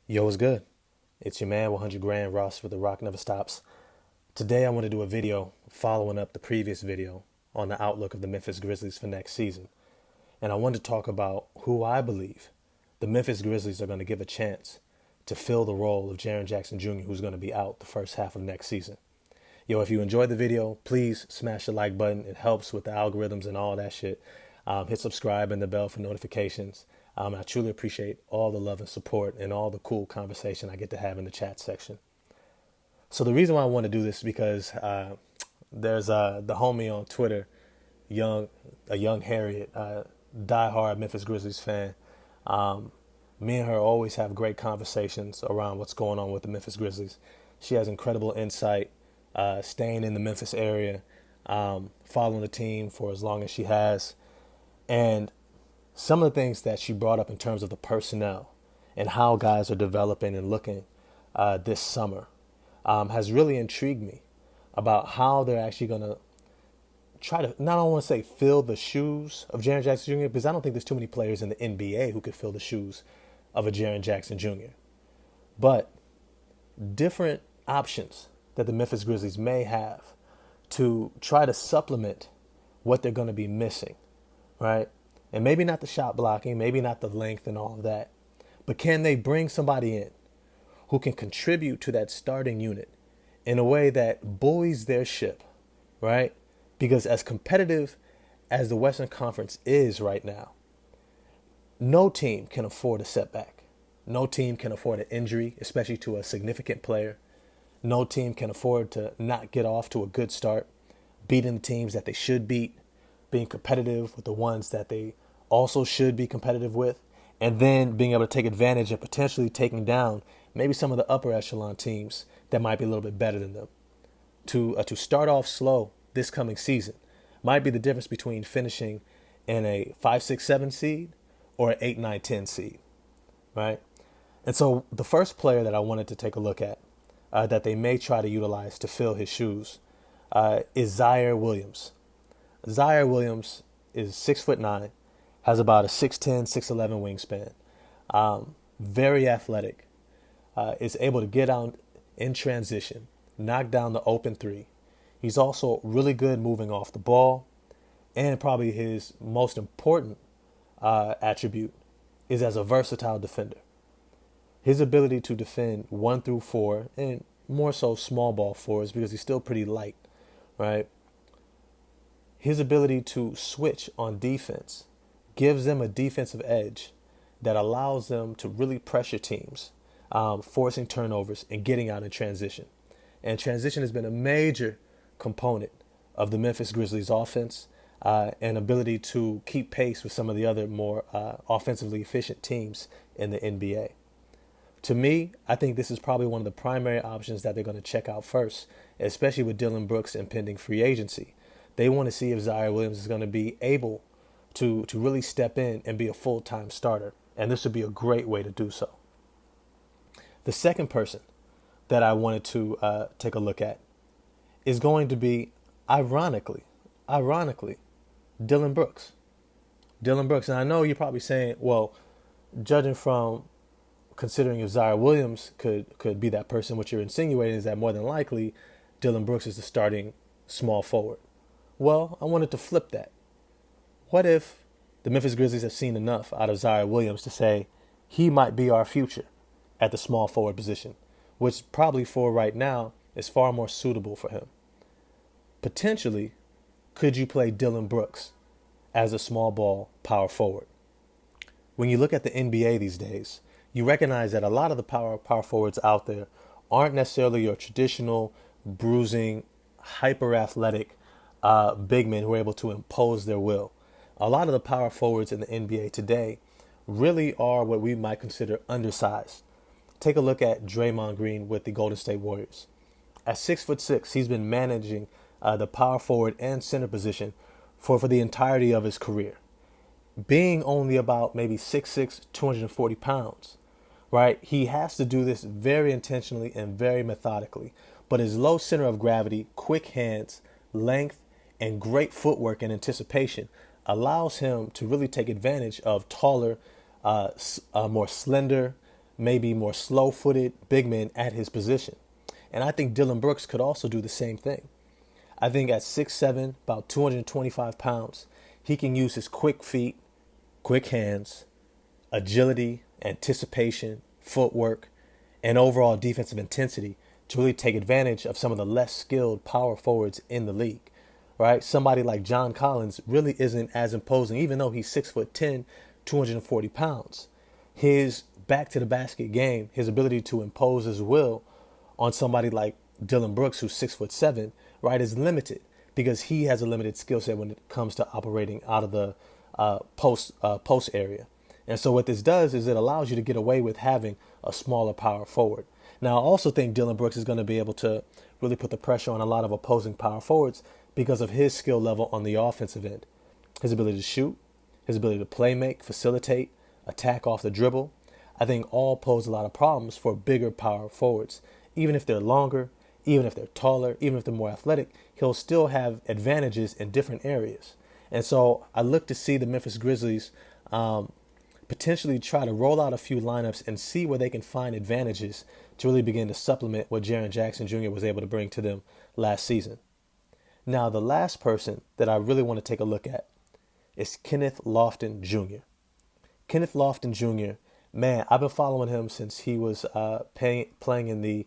Yo, what's good? It's your man, 100 Grand Ross with The Rock Never Stops. Today, I want to do a video following up the previous video on the outlook of the Memphis Grizzlies for next season. And I want to talk about who I believe the Memphis Grizzlies are going to give a chance to fill the role of Jaren Jackson Jr., who's going to be out the first half of next season. Yo, if you enjoyed the video, please smash the like button. It helps with the algorithms and all that shit. Hit subscribe and the bell for notifications. I truly appreciate all the love and support and all the cool conversation I get to have in the chat section. So the reason why I want to do this is because there's the homie on Twitter, a young Harriet, diehard Memphis Grizzlies fan. Me and her always have great conversations around what's going on with the Memphis Grizzlies. She has incredible insight, staying in the Memphis area, following the team for as long as she has. And some of the things that she brought up in terms of the personnel and how guys are developing and looking this summer has really intrigued me about how they're actually going to try to, not only want to say fill the shoes of Jaren Jackson Jr., because I don't think there's too many players in the NBA who could fill the shoes of a Jaren Jackson Jr., but different options that the Memphis Grizzlies may have to try to supplement what they're going to be missing, right? And maybe not the shot blocking, maybe not the length and all of that, but can they bring somebody in who can contribute to that starting unit in a way that buoys their ship, right? Because as competitive as the Western Conference is right now, no team can afford a setback. No team can afford an injury, especially to a significant player. No team can afford to not get off to a good start, beating the teams that they should beat, being competitive with the ones that they also should be competitive with, and then being able to take advantage and potentially taking down maybe some of the upper echelon teams that might be a little bit better than them. To start off slow this coming season might be the difference between finishing in a 5, 6, 7 seed or an 8, 9, 10 seed, right? And so the first player that I wanted to take a look at that they may try to utilize to fill his shoes is Zayer Williams. Zayer Williams is 6'9", has about a 6'10", 6'11" wingspan, very athletic, is able to get out in transition, knock down the open three. He's also really good moving off the ball, and probably his most important attribute is as a versatile defender. His ability to defend 1 through 4, and more so small ball fours because he's still pretty light, right? His ability to switch on defense gives them a defensive edge that allows them to really pressure teams, forcing turnovers and getting out in transition. And transition has been a major component of the Memphis Grizzlies offense and ability to keep pace with some of the other more offensively efficient teams in the NBA. To me, I think this is probably one of the primary options that they're going to check out first, especially with Dillon Brooks' impending free agency. They want to see if Zaire Williams is going to be able to really step in and be a full-time starter. And this would be a great way to do so. The second person that I wanted to take a look at is going to be, ironically, Dillon Brooks. Dillon Brooks. And I know you're probably saying, well, judging from considering if Zaire Williams could be that person, what you're insinuating is that more than likely Dillon Brooks is the starting small forward. Well, I wanted to flip that. What if the Memphis Grizzlies have seen enough out of Zaire Williams to say he might be our future at the small forward position, which probably for right now is far more suitable for him. Potentially, could you play Dillon Brooks as a small ball power forward? When you look at the NBA these days, you recognize that a lot of the power forwards out there aren't necessarily your traditional bruising, hyper-athletic big men who are able to impose their will. A lot of the power forwards in the NBA today really are what we might consider undersized. Take a look at Draymond Green with the Golden State Warriors. At 6'6", he's been managing the power forward and center position for the entirety of his career. Being only about maybe 6'6", 240 pounds, right? He has to do this very intentionally and very methodically. But his low center of gravity, quick hands, length, and great footwork and anticipation allows him to really take advantage of taller, more slender, maybe more slow-footed big men at his position. And I think Dillon Brooks could also do the same thing. I think at 6'7", about 225 pounds, he can use his quick feet, quick hands, agility, anticipation, footwork, and overall defensive intensity to really take advantage of some of the less skilled power forwards in the league, right? Somebody like John Collins really isn't as imposing, even though he's 6'10", 240 pounds. His back to the basket game, his ability to impose his will on somebody like Dillon Brooks, who's 6'7", right, is limited because he has a limited skill set when it comes to operating out of the post area. And so what this does is it allows you to get away with having a smaller power forward. Now, I also think Dillon Brooks is going to be able to really put the pressure on a lot of opposing power forwards because of his skill level on the offensive end. His ability to shoot, his ability to play make, facilitate, attack off the dribble, I think all pose a lot of problems for bigger power forwards. Even if they're longer, even if they're taller, even if they're more athletic, he'll still have advantages in different areas. And so I look to see the Memphis Grizzlies potentially try to roll out a few lineups and see where they can find advantages to really begin to supplement what Jaren Jackson Jr. was able to bring to them last season. Now, the last person that I really want to take a look at is Kenneth Lofton Jr. Kenneth Lofton Jr., man, I've been following him since he was playing in the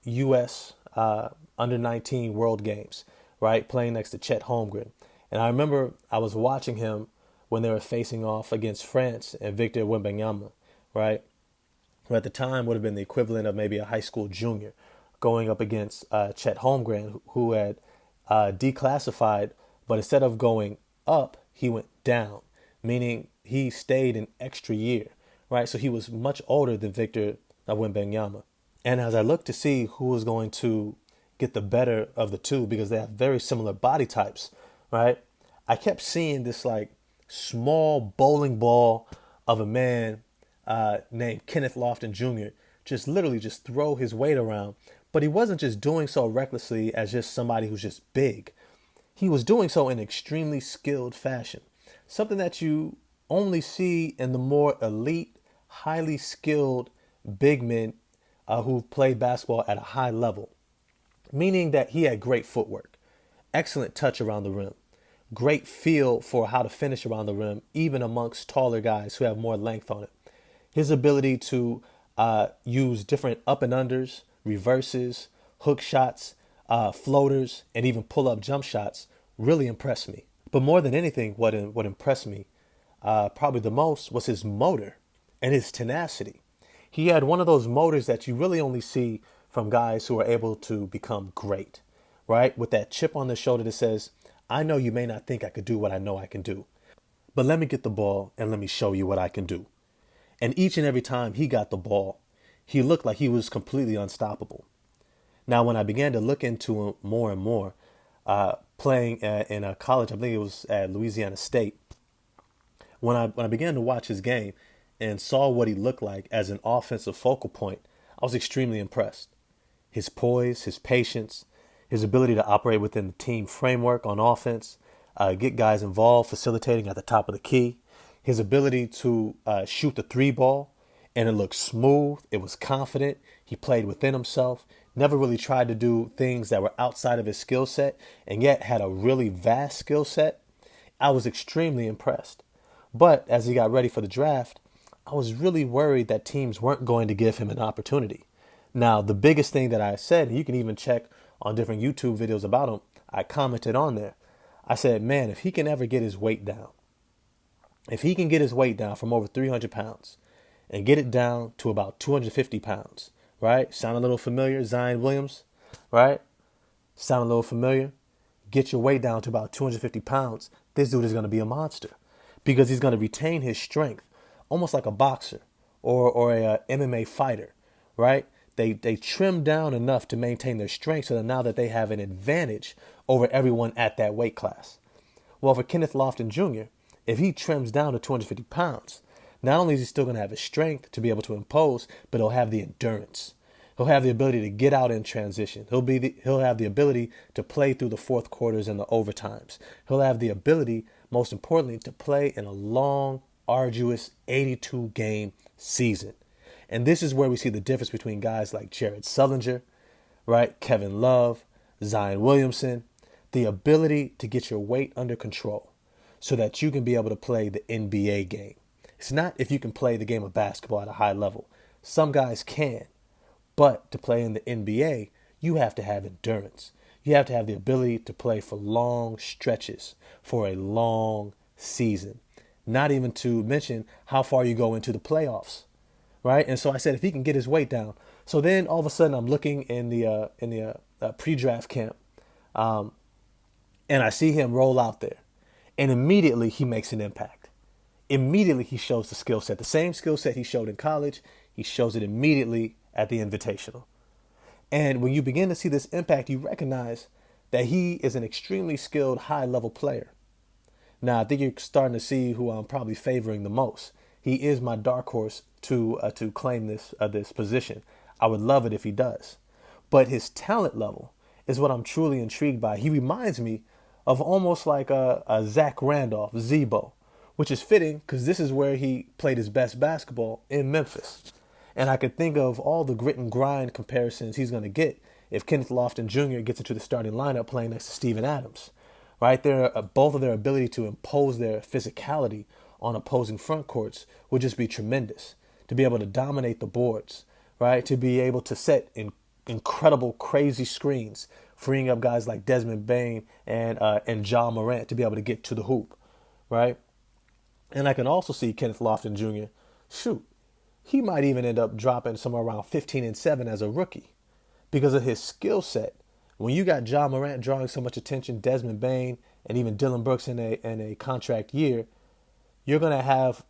U.S. Under-19 World Games, right, playing next to Chet Holmgren. And I remember I was watching him when they were facing off against France and Victor Wembanyama, right, who at the time would have been the equivalent of maybe a high school junior, going up against Chet Holmgren, who had declassified, but instead of going up, he went down, meaning he stayed an extra year, right? So he was much older than Victor Wembanyama. And as I looked to see who was going to get the better of the two, because they have very similar body types, right, I kept seeing this like small bowling ball of a man named Kenneth Lofton Jr. just literally just throw his weight around. But he wasn't just doing so recklessly as just somebody who's just big. He was doing so in extremely skilled fashion, something that you only see in the more elite, highly skilled big men who've played basketball at a high level, meaning that he had great footwork, excellent touch around the rim, great feel for how to finish around the rim, even amongst taller guys who have more length on it. His ability to use different up and unders, reverses, hook shots, floaters, and even pull-up jump shots really impressed me. But more than anything, what impressed me probably the most was his motor and his tenacity. He had one of those motors that you really only see from guys who are able to become great, right? With that chip on the shoulder that says, I know you may not think I could do what I know I can do, but let me get the ball and let me show you what I can do. And each and every time he got the ball, he looked like he was completely unstoppable. Now, when I began to look into him more and more, playing in a college, I think it was at Louisiana State, when I began to watch his game and saw what he looked like as an offensive focal point, I was extremely impressed. His poise, his patience, his ability to operate within the team framework on offense, get guys involved, facilitating at the top of the key, his ability to shoot the three ball, and it looked smooth. It was confident. He played within himself, never really tried to do things that were outside of his skill set, and yet had a really vast skill set. I was extremely impressed. But as he got ready for the draft, I was really worried that teams weren't going to give him an opportunity. Now, the biggest thing that I said, and you can even check on different YouTube videos about him, I commented on there. I said, man, if he can ever get his weight down, if he can get his weight down from over 300 pounds and get it down to about 250 pounds, right? Sound a little familiar? Zayer Williams, right? Sound a little familiar? Get your weight down to about 250 pounds. This dude is going to be a monster because he's going to retain his strength almost like a boxer or a MMA fighter, right? They trim down enough to maintain their strength so that now that they have an advantage over everyone at that weight class. Well, for Kenneth Lofton Jr., if he trims down to 250 pounds, not only is he still going to have his strength to be able to impose, but he'll have the endurance. He'll have the ability to get out in transition. He'll have the ability to play through the fourth quarters and the overtimes. He'll have the ability, most importantly, to play in a long, arduous 82-game season. And this is where we see the difference between guys like Jared Sullinger, right? Kevin Love, Zayer Williamson, the ability to get your weight under control so that you can be able to play the NBA game. It's not if you can play the game of basketball at a high level. Some guys can, but to play in the NBA, you have to have endurance. You have to have the ability to play for long stretches, for a long season. Not even to mention how far you go into the playoffs, right? And so I said if he can get his weight down. So then all of a sudden I'm looking in the pre-draft camp, and I see him roll out there, and immediately he makes an impact. Immediately he shows the skill set, the same skill set he showed in college. He shows it immediately at the Invitational. And when you begin to see this impact, you recognize that he is an extremely skilled, high-level player. Now, I think you're starting to see who I'm probably favoring the most. He is my dark horse to claim this position. I would love it if he does. But his talent level is what I'm truly intrigued by. He reminds me of almost like a Zach Randolph, Zebo, which is fitting because this is where he played his best basketball, in Memphis. And I could think of all the grit and grind comparisons he's going to get if Kenneth Lofton Jr. gets into the starting lineup playing next to Steven Adams. Right there, both of their ability to impose their physicality on opposing front courts would just be tremendous. To be able to dominate the boards, right? To be able to set incredible, crazy screens, freeing up guys like Desmond Bane and Ja Morant to be able to get to the hoop, right? And I can also see Kenneth Lofton Jr. shoot. He might even end up dropping somewhere around 15-7 as a rookie because of his skill set. When you got Ja Morant drawing so much attention, Desmond Bane, and even Dillon Brooks in a contract year, you're going to have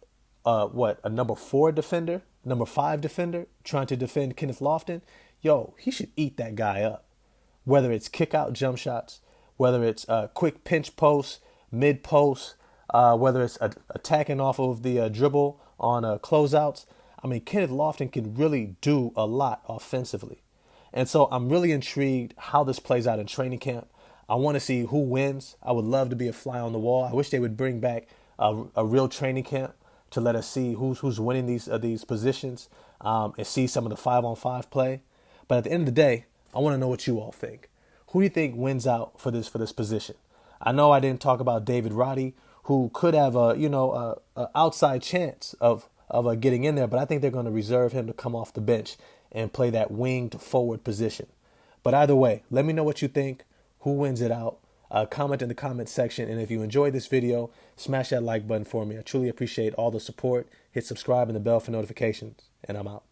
a number 4 defender, number 5 defender trying to defend Kenneth Lofton. Yo, he should eat that guy up. Whether it's kick out jump shots, whether it's quick pinch posts, mid posts, whether it's attacking off of the dribble on closeouts. I mean, Kenneth Lofton can really do a lot offensively. And so I'm really intrigued how this plays out in training camp. I want to see who wins. I would love to be a fly on the wall. I wish they would bring back a real training camp to let us see who's winning these positions and see some of the 5-on-5 play. But at the end of the day, I want to know what you all think. Who do you think wins out for this position? I know I didn't talk about David Roddy, who could have a outside chance of getting in there, but I think they're going to reserve him to come off the bench and play that winged forward position. But either way, let me know what you think. Who wins it out? Comment in the comment section. And if you enjoyed this video, smash that like button for me. I truly appreciate all the support. Hit subscribe and the bell for notifications. And I'm out.